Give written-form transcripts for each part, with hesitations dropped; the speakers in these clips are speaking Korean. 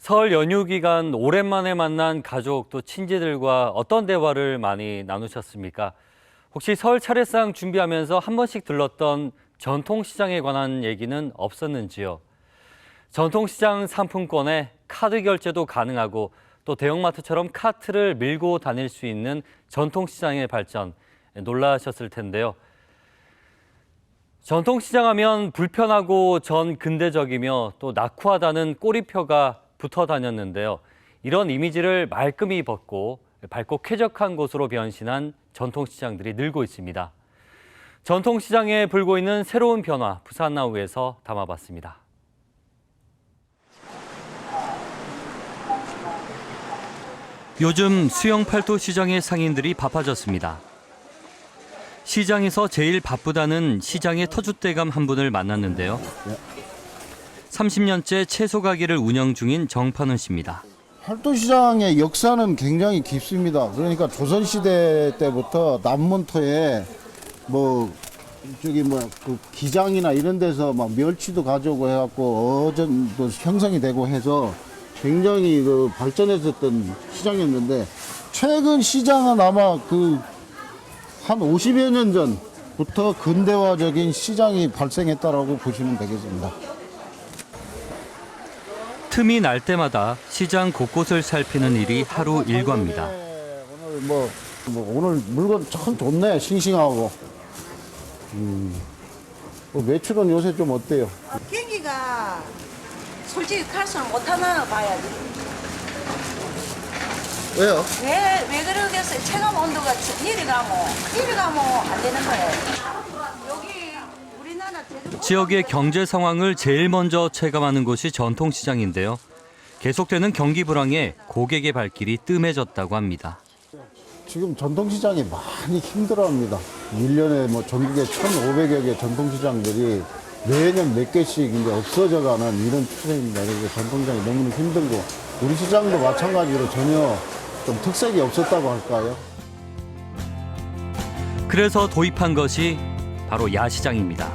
설 연휴 기간 오랜만에 만난 가족 또 친지들과 어떤 대화를 많이 나누셨습니까? 혹시 설 차례상 준비하면서 한 번씩 들렀던 전통시장에 관한 얘기는 없었는지요? 전통시장 상품권에 카드 결제도 가능하고 또 대형마트처럼 카트를 밀고 다닐 수 있는 전통시장의 발전, 놀라셨을 텐데요. 전통시장 하면 불편하고 전 근대적이며 또 낙후하다는 꼬리표가 붙어 다녔는데요. 이런 이미지를 말끔히 벗고 밝고 쾌적한 곳으로 변신한 전통시장들이 늘고 있습니다. 전통시장에 불고 있는 새로운 변화, 부산나우에서 담아봤습니다. 요즘 수영팔도 시장의 상인들이 바빠졌습니다. 시장에서 제일 바쁘다는 시장의 터줏대감 한 분을 만났는데요. 30년째 채소 가게를 운영 중인 정판훈 씨입니다. 팔도시장의 역사는 굉장히 깊습니다. 그러니까 조선시대 때부터 남문터에 그 기장이나 이런 데서 막 멸치도 가져오고 해갖고 어전도 형성이 되고 해서 굉장히 발전했었던 시장이었는데, 최근 시장은 아마 한 50여 년 전부터 근대화적인 시장이 발생했다라고 보시면 되겠습니다. 틈이 날 때마다 시장 곳곳을 살피는 일이 하루 일과입니다. 오늘 물건 참 좋네, 싱싱하고. 매출은 요새 좀 어때요? 경기가 솔직히 칼성 못하나 봐야지. 왜요? 왜 그러겠어요? 체감 온도가 이리 가면 안 되는 거예요. 여기 우리나라 제주도 지역의 경제 상황을 제일 먼저 체감하는 곳이 전통시장인데요. 계속되는 경기 불황에 고객의 발길이 뜸해졌다고 합니다. 지금 전통시장이 많이 힘들어합니다. 1년에 전국에 1,500여 개 전통시장들이 매년 몇 개씩 이제 없어져가는 이런 추세입니다. 그래서 전통시장이 너무 힘들고, 우리 시장도 마찬가지로 전혀 좀 특색이 없었다고 할까요? 그래서 도입한 것이 바로 야시장입니다.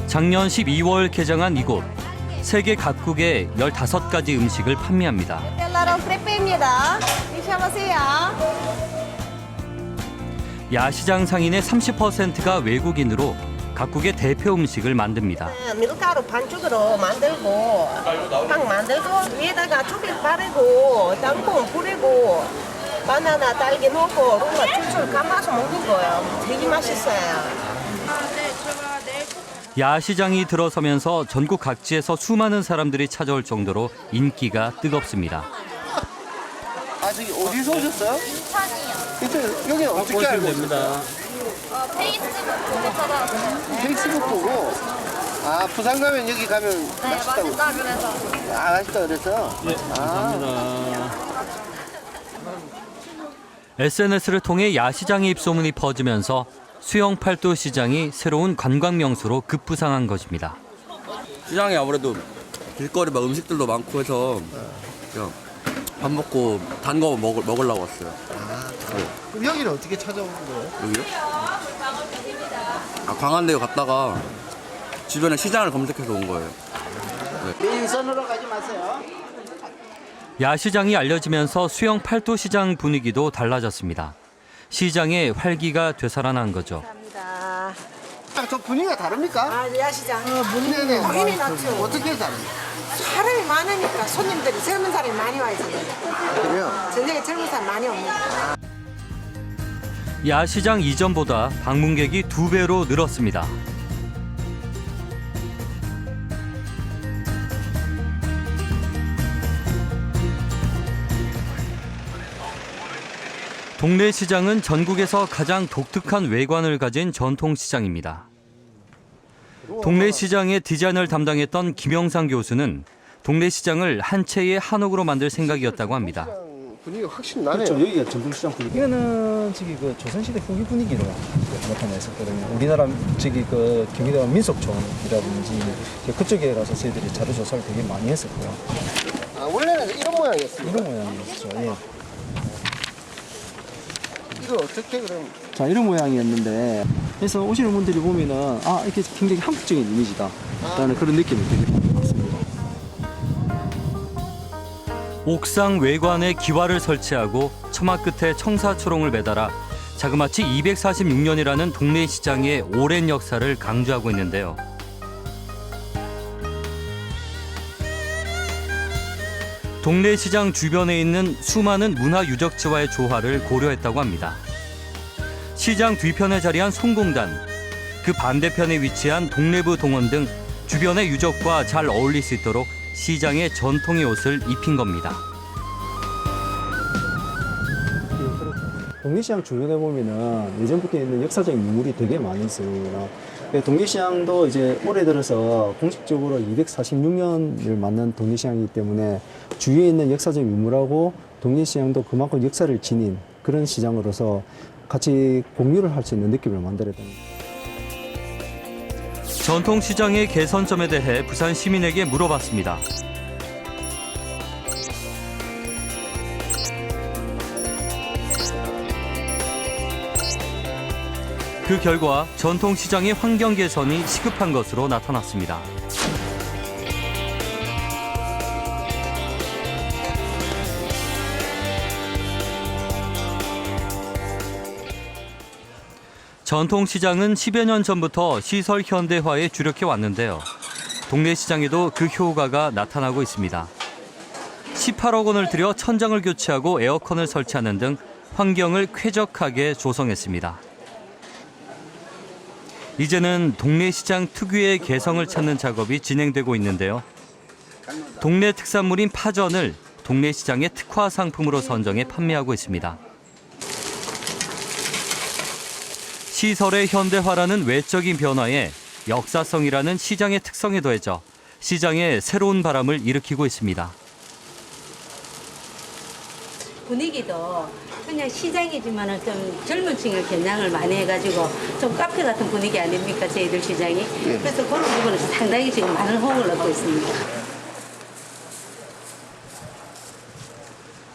작년 12월 개장한 이곳, 세계 각국의 15가지 음식을 판매합니다. 텔라로 프레페입니다. 드셔보세요. 야시장 상인의 30%가 외국인으로 각국의 대표 음식을 만듭니다. 밀가루 반죽으로 만들고 빵 만들고 위에다가 초콜릿 바르고 땅콩 뿌리고 바나나 딸기 넣고 롱가 줄줄 감아서 먹는 거예요. 되게 맛있어요. 야시장이 들어서면서 전국 각지에서 수많은 사람들이 찾아올 정도로 인기가 뜨겁습니다. 저기 어디서 오셨어요? 인천이요. 여기 어떻게 알고 됩니다. 페이스북 보고. 부산 가면 여기 가면 맛있다고. 맛있다 그래서. 맛있다 그래서. 네, 감사합니다. SNS를 통해 야시장의 입소문이 퍼지면서 수영팔도 시장이 새로운 관광 명소로 급부상한 것입니다. 시장에 아무래도 길거리 막 음식들도 많고 해서 그냥 밥 먹고 단 거 먹으려고 왔어요. 그럼 여기는 어떻게 찾아온 거예요? 여기요? 광안대교 갔다가 주변에 시장을 검색해서 온 거예요. 민선으로 가지 마세요. 야시장이 알려지면서 수영팔도 시장 분위기도 달라졌습니다. 시장에 활기가 되살아난 거죠. 감사합니다. 저 분위기가 다릅니까? 야시장. 네네. 당연히 낫죠. 어떻게 다릅니까? 사람이 많으니까 손님들이 젊은 사람이 많이 와 있어요. 그래요? 전쟁에 젊은 사람 많이 옵니다. 야시장 이전보다 방문객이 2배로 늘었습니다. 동네 시장은 전국에서 가장 독특한 외관을 가진 전통시장입니다. 동네 시장의 디자인을 담당했던 김영상 교수는 동네 시장을 한 채의 한옥으로 만들 생각이었다고 합니다. 분위기가 확실히 나네요. 그렇죠. 여기가 전통시장 분위기. 이거는 조선시대 후기 분위기로 나타냈었거든요. 우리나라 경기도 민속촌이라든지 그쪽에 가서 저희들이 자료 조사를 되게 많이 했었고요. 원래는 이런 모양이었어요. 이런 모양이었죠. 예. 이거 어떻게 그럼 자, 이런 모양이었는데, 그래서 오시는 분들이 보면은, 아, 이렇게 굉장히 한국적인 이미지다. 라는 그런 느낌을 되게 받습니다. 옥상 외관에 기와를 설치하고 처마 끝에 청사초롱을 매달아 자그마치 246년이라는 동네 시장의 오랜 역사를 강조하고 있는데요. 동네 시장 주변에 있는 수많은 문화 유적지와의 조화를 고려했다고 합니다. 시장 뒤편에 자리한 송공단, 그 반대편에 위치한 동래부 동원 등 주변의 유적과 잘 어울릴 수 있도록 시장의 전통의 옷을 입힌 겁니다. 동래시장 주변에 보면은 예전부터 있는 역사적인 유물이 되게 많이 있습니다. 동래시장도 이제 올해 들어서 공식적으로 246년을 맞는 동래시장이기 때문에 주위에 있는 역사적 유물하고 동래시장도 그만큼 역사를 지닌 그런 시장으로서 같이 공유를 할 수 있는 느낌을 만들었답니다. 전통시장의 개선점에 대해 부산 시민에게 물어봤습니다. 그 결과 전통시장의 환경 개선이 시급한 것으로 나타났습니다. 전통시장은 10여 년 전부터 시설 현대화에 주력해 왔는데요. 동네 시장에도 그 효과가 나타나고 있습니다. 18억 원을 들여 천장을 교체하고 에어컨을 설치하는 등 환경을 쾌적하게 조성했습니다. 이제는 동네 시장 특유의 개성을 찾는 작업이 진행되고 있는데요. 동네 특산물인 파전을 동네 시장의 특화 상품으로 선정해 판매하고 있습니다. 시설의 현대화라는 외적인 변화에 역사성이라는 시장의 특성에 더해져 시장에 새로운 바람을 일으키고 있습니다. 분위기도 그냥 시장이지만은 좀 젊은 층을 겨냥을 많이 해가지고 좀 카페 같은 분위기 아닙니까, 저희들 시장이? 그래서 그런 부분에서 상당히 지금 많은 호응을 얻고 있습니다.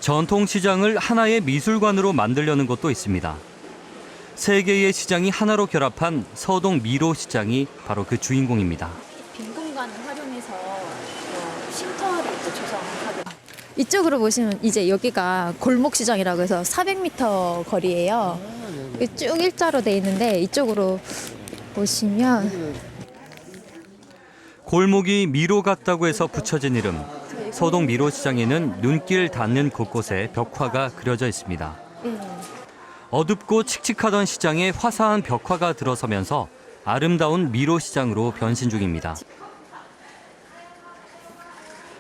전통시장을 하나의 미술관으로 만들려는 것도 있습니다. 세 개의 시장이 하나로 결합한 서동 미로 시장이 바로 그 주인공입니다. 빈 공간을 활용해서 쉼터를 또 조성하게. 이쪽으로 보시면 이제 여기가 골목시장이라고 해서 400m 거리예요. 쭉 일자로 돼 있는데 이쪽으로 보시면 골목이 미로 같다고 해서 붙여진 이름. 서동 미로 시장에는 눈길 닿는 곳곳에 벽화가 그려져 있습니다. 어둡고 칙칙하던 시장에 화사한 벽화가 들어서면서 아름다운 미로 시장으로 변신 중입니다.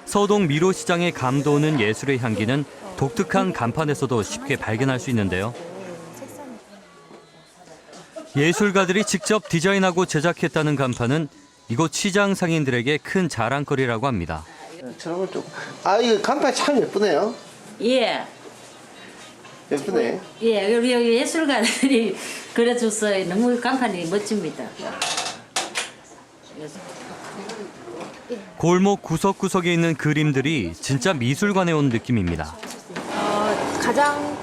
서동 미로 시장의 감도는 예술의 향기는 독특한 간판에서도 쉽게 발견할 수 있는데요. 예술가들이 직접 디자인하고 제작했다는 간판은 이곳 시장 상인들에게 큰 자랑거리라고 합니다. 저런 좀. 아, 이거 간판 참 예쁘네요. 예. 예쁘네. 예, 우리 여기 예술가들이 그려줘서 너무 간판이 멋집니다. 골목 구석구석에 있는 그림들이 진짜 미술관에 온 느낌입니다. 가장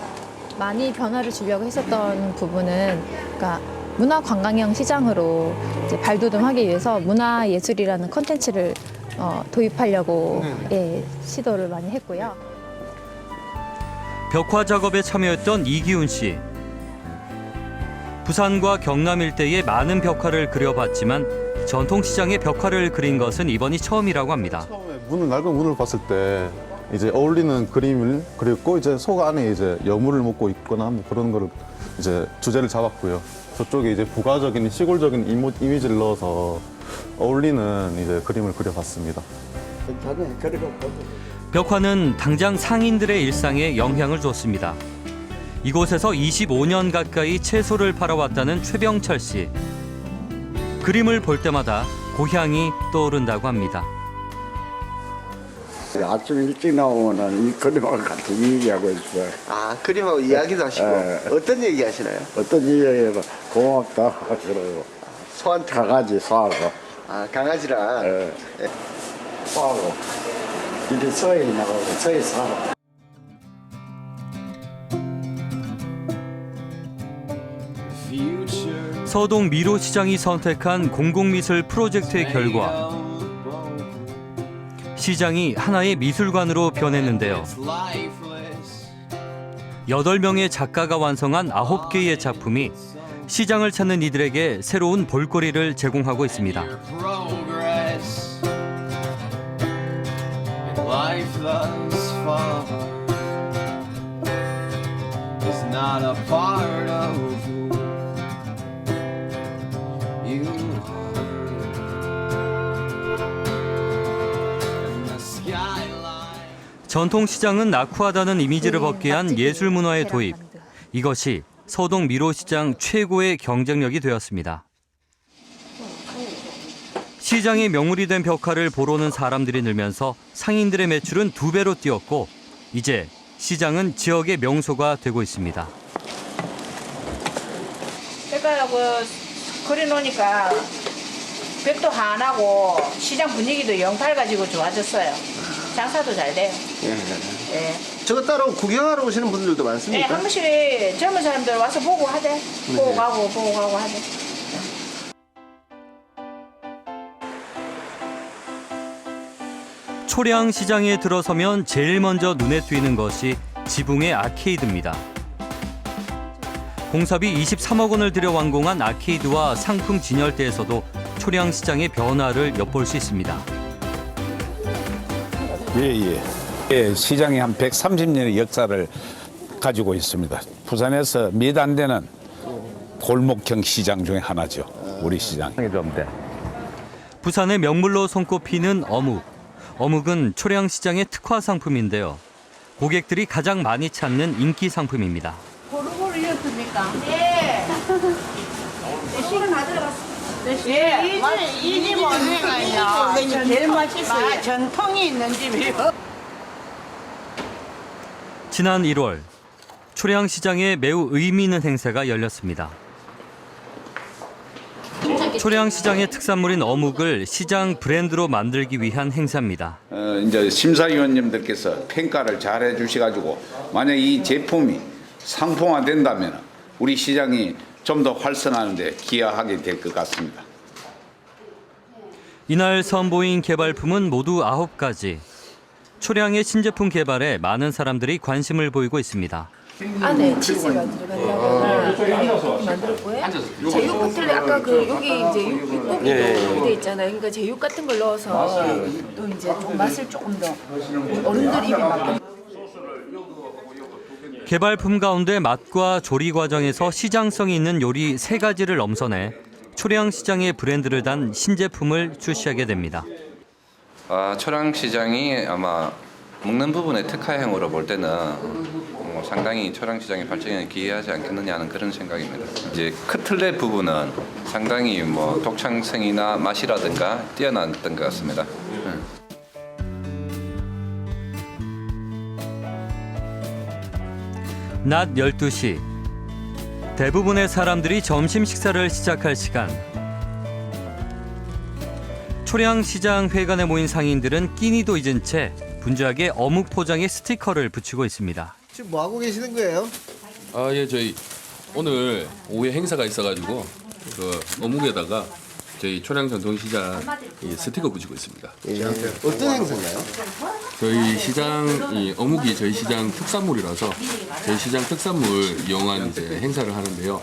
많이 변화를 주려고 했었던 부분은 그러니까 문화관광형 시장으로 이제 발돋움하기 위해서 문화예술이라는 컨텐츠를 도입하려고 시도를 많이 했고요. 벽화 작업에 참여했던 이기훈 씨. 부산과 경남 일대에 많은 벽화를 그려봤지만 전통시장의 벽화를 그린 것은 이번이 처음이라고 합니다. 처음에 낡은 문을 봤을 때 이제 어울리는 그림을 그렸고 이제 속 안에 이제 여물을 묻고 있거나 뭐 그런 거를 이제 주제를 잡았고요. 저쪽에 이제 부가적인 시골적인 이미지를 넣어서 어울리는 이제 그림을 그려봤습니다. 괜찮네. 그리고 벽화는 당장 상인들의 일상에 영향을 줬습니다. 이곳에서 25년 가까이 채소를 팔아왔다는 최병철 씨. 그림을 볼 때마다 고향이 떠오른다고 합니다. 아침 일찍 나오면 이 그림하고 같이 얘기하고 있어요. 아, 그림하고 이야기도 하시고. 어떤 얘기 하시나요? 어떤 얘기해서 고맙다 그러고 소한테. 강아지 사고 아, 강아지랑. 사고 이제 서해 나가고 서해 사고. 서동 미로시장이 선택한 공공미술 프로젝트의 결과 시장이 하나의 미술관으로 변했는데요. 8명의 작가가 완성한 9개의 작품이 시장을 찾는 이들에게 새로운 볼거리를 제공하고 있습니다. 전통시장은 낙후하다는 이미지를 벗기 위한 예술문화의 도입. 이것이 서동 미로시장 최고의 경쟁력이 되었습니다. 시장의 명물이 된 벽화를 보러 오는 사람들이 늘면서 상인들의 매출은 2배로 뛰었고 이제 시장은 지역의 명소가 되고 있습니다. 그러니까 그려놓으니까 벽도 환하고 시장 분위기도 영 밝아지고 좋아졌어요. 장사도 잘 돼요. 예. 저거 따로 구경하러 오시는 분들도 많습니까? 네, 한 번씩 젊은 사람들 와서 보고 하대. 보고 가고 하대. 초량 시장에 들어서면 제일 먼저 눈에 띄는 것이 지붕의 아케이드입니다. 공사비 23억 원을 들여 완공한 아케이드와 상품 진열대에서도 초량 시장의 변화를 엿볼 수 있습니다. 예, 시장이 한 130년의 역사를 가지고 있습니다. 부산에서 몇 안 되는 골목형 시장 중에 하나죠. 우리 시장. 부산의 명물로 손꼽히는 어묵. 어묵은 초량 시장의 특화 상품인데요. 고객들이 가장 많이 찾는 인기 상품입니다. 고루고루 이었습니까? 네. 시간 다 들어갔어. 예, 이 집 어디가요? 제일 맛있어요. 전통이 있는 집이요. 지난 1월 초량 시장에 매우 의미 있는 행사가 열렸습니다. 초량 시장의 특산물인 어묵을 시장 브랜드로 만들기 위한 행사입니다. 이제 심사위원님들께서 평가를 잘 해주셔가지고 만약 이 제품이 상품화된다면 우리 시장이 좀 더 활성화하는 데 기여하게 될 것 같습니다. 이날 선보인 개발품은 모두 9가지. 초량의 신제품 개발에 많은 사람들이 관심을 보이고 있습니다. 안에 치즈가 들어간다거나 만들었고요. 제육 같은 아까 여기 이제 육고기도 돼 있잖아요. 그러니까 제육 같은 걸 넣어서 또 이제 좀 맛을 조금 더 어른들 입에 맞게. 개발품 가운데 맛과 조리 과정에서 시장성이 있는 요리 3가지를 넘선해 초량 시장의 브랜드를 단 신제품을 출시하게 됩니다. 초량 시장이 아마 먹는 부분의 특화형으로 볼 때는 상당히 초량 시장의 발전에 기여하지 않겠느냐 하는 그런 생각입니다. 이제 커틀렛 부분은 상당히 독창성이나 맛이라든가 뛰어났던 것 같습니다. 낮 12시. 대부분의 사람들이 점심 식사를 시작할 시간. 초량 시장 회관에 모인 상인들은 끼니도 잊은 채 분주하게 어묵 포장에 스티커를 붙이고 있습니다. 지금 뭐 하고 계시는 거예요? 예, 저희 오늘 오후에 행사가 있어가지고 그 어묵에다가 저희 초량 전통시장 스티커 붙이고 있습니다. 예. 어떤 행사인가요? 저희 시장 어묵이 저희 시장 특산물이라서 저희 시장 특산물 이용한 이제 행사를 하는데요.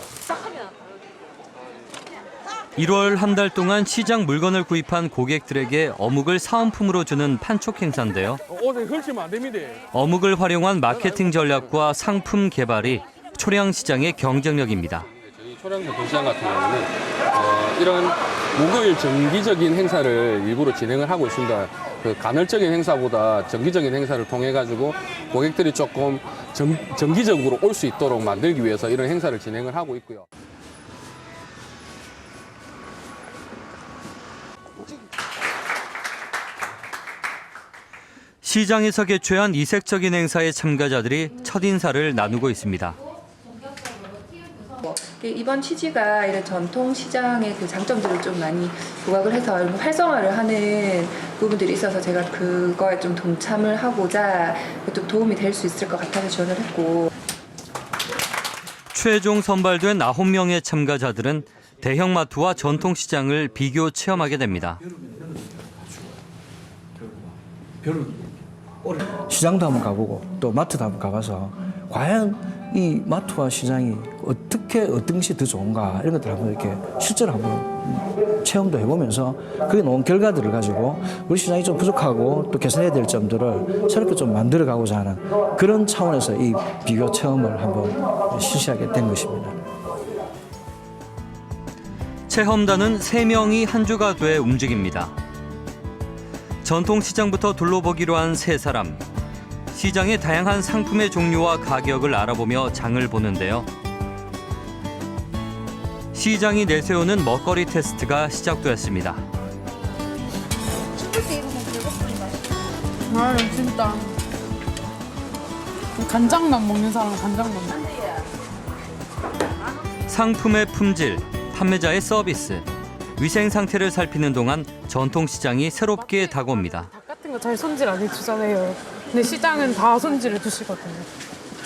1월 한 달 동안 시장 물건을 구입한 고객들에게 어묵을 사은품으로 주는 판촉 행사인데요. 헐치면 안 됩니다. 어묵을 활용한 마케팅 전략과 상품 개발이 초량 시장의 경쟁력입니다. 저희 초량 전통시장 같은 경우는 이런 목요일 정기적인 행사를 일부러 진행을 하고 있습니다. 그 간헐적인 행사보다 정기적인 행사를 통해 가지고 고객들이 조금 정기적으로 올 수 있도록 만들기 위해서 이런 행사를 진행을 하고 있고요. 시장에서 개최한 이색적인 행사의 참가자들이 첫인사를 나누고 있습니다. 이번 취지가 이런 전통 시장의 그 장점들을 좀 많이 부각을 해서 활성화를 하는 부분들이 있어서 제가 그거에 좀 동참을 하고자 좀 도움이 될 수 있을 것 같아서 지원을 했고. 최종 선발된 9명의 참가자들은 대형마트와 전통시장을 비교 체험하게 됩니다. 시장도 한번 가보고 또 마트도 한번 가봐서 과연 이 마트와 시장이 어떻게 어떤 것이 더 좋은가 이런 것들 한번 이렇게 실제로 한번 체험도 해보면서 그게 나온 결과들을 가지고 우리 시장이 좀 부족하고 또 개선해야 될 점들을 새롭게 좀 만들어가고자 하는 그런 차원에서 이 비교 체험을 한번 실시하게 된 것입니다. 체험단은 3명이 한 주가 돼 움직입니다. 전통시장부터 둘러보기로 한 3사람. 시장의 다양한 상품의 종류와 가격을 알아보며 장을 보는데요. 시장이 내세우는 먹거리 테스트가 시작되었습니다. 아, 진짜. 간장만 먹는 사람은 간장만 먹어. 상품의 품질, 판매자의 서비스, 위생 상태를 살피는 동안 전통시장이 새롭게 다가옵니다. 닭 같은 거 잘 손질 안 해주잖아요. 근데 시장은 다 손질해 주시거든요.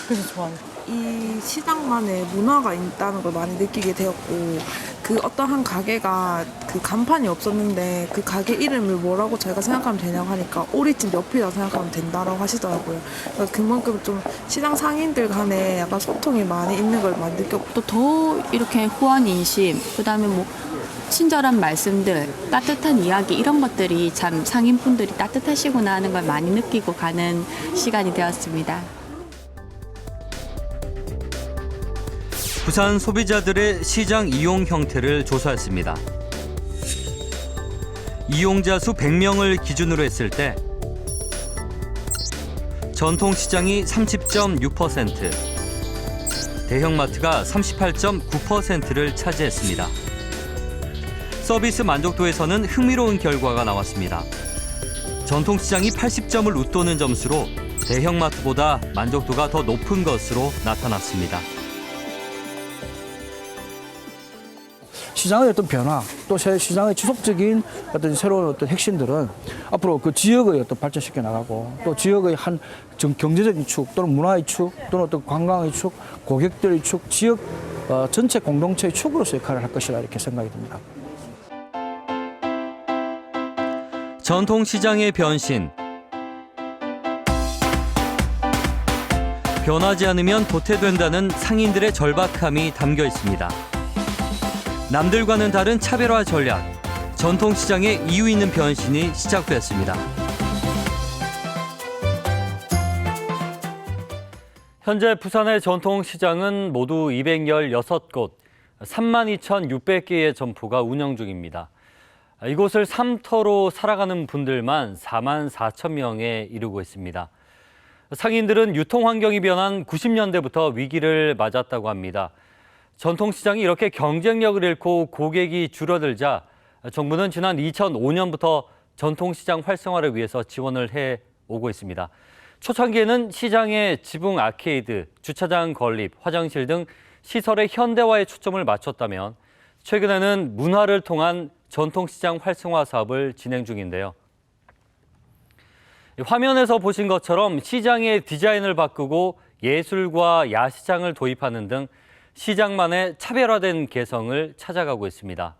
그래서 좋아요. 이 시장만의 문화가 있다는 걸 많이 느끼게 되었고 그 어떠한 가게가 그 간판이 없었는데 그 가게 이름을 뭐라고 저희가 생각하면 되냐고 하니까 오리집 옆이라고 생각하면 된다라고 하시더라고요. 그래서 그만큼 좀 시장 상인들 간에 약간 소통이 많이 있는 걸 많이 느꼈고 또 더 이렇게 후원 인심, 그다음에 뭐 친절한 말씀들, 따뜻한 이야기 이런 것들이 참 상인분들이 따뜻하시구나 하는 걸 많이 느끼고 가는 시간이 되었습니다. 부산 소비자들의 시장 이용 형태를 조사했습니다. 이용자 수 100명을 기준으로 했을 때 전통시장이 30.6%, 대형마트가 38.9%를 차지했습니다. 서비스 만족도에서는 흥미로운 결과가 나왔습니다. 전통시장이 80점을 웃도는 점수로 대형마트보다 만족도가 더 높은 것으로 나타났습니다. 시장의 어떤 변화, 또 시장의 지속적인 어떤 새로운 어떤 핵심들은 앞으로 그 지역의 어떤 발전시켜 나가고 또 지역의 한 경제적인 축 또는 문화의 축 또는 어떤 관광의 축, 고객들의 축, 지역 전체 공동체의 축으로서 역할을 할 것이라 이렇게 생각이 듭니다. 전통시장의 변신. 변하지 않으면 도태된다는 상인들의 절박함이 담겨 있습니다. 남들과는 다른 차별화 전략, 전통시장의 이유 있는 변신이 시작됐습니다. 현재 부산의 전통시장은 모두 216곳, 32,600개의 점포가 운영 중입니다. 이곳을 삼터로 살아가는 분들만 44,000명에 이르고 있습니다. 상인들은 유통환경이 변한 90년대부터 위기를 맞았다고 합니다. 전통시장이 이렇게 경쟁력을 잃고 고객이 줄어들자 정부는 지난 2005년부터 전통시장 활성화를 위해서 지원을 해오고 있습니다. 초창기에는 시장의 지붕 아케이드, 주차장 건립, 화장실 등 시설의 현대화에 초점을 맞췄다면 최근에는 문화를 통한 전통시장 활성화 사업을 진행 중인데요. 화면에서 보신 것처럼 시장의 디자인을 바꾸고 예술과 야시장을 도입하는 등 시장만의 차별화된 개성을 찾아가고 있습니다.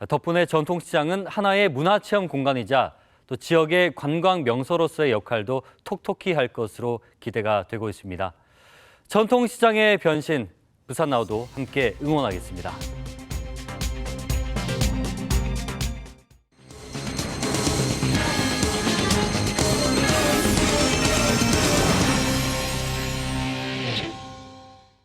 덕분에 전통시장은 하나의 문화체험 공간이자 또 지역의 관광 명소로서의 역할도 톡톡히 할 것으로 기대가 되고 있습니다. 전통시장의 변신, 부산나우도 함께 응원하겠습니다.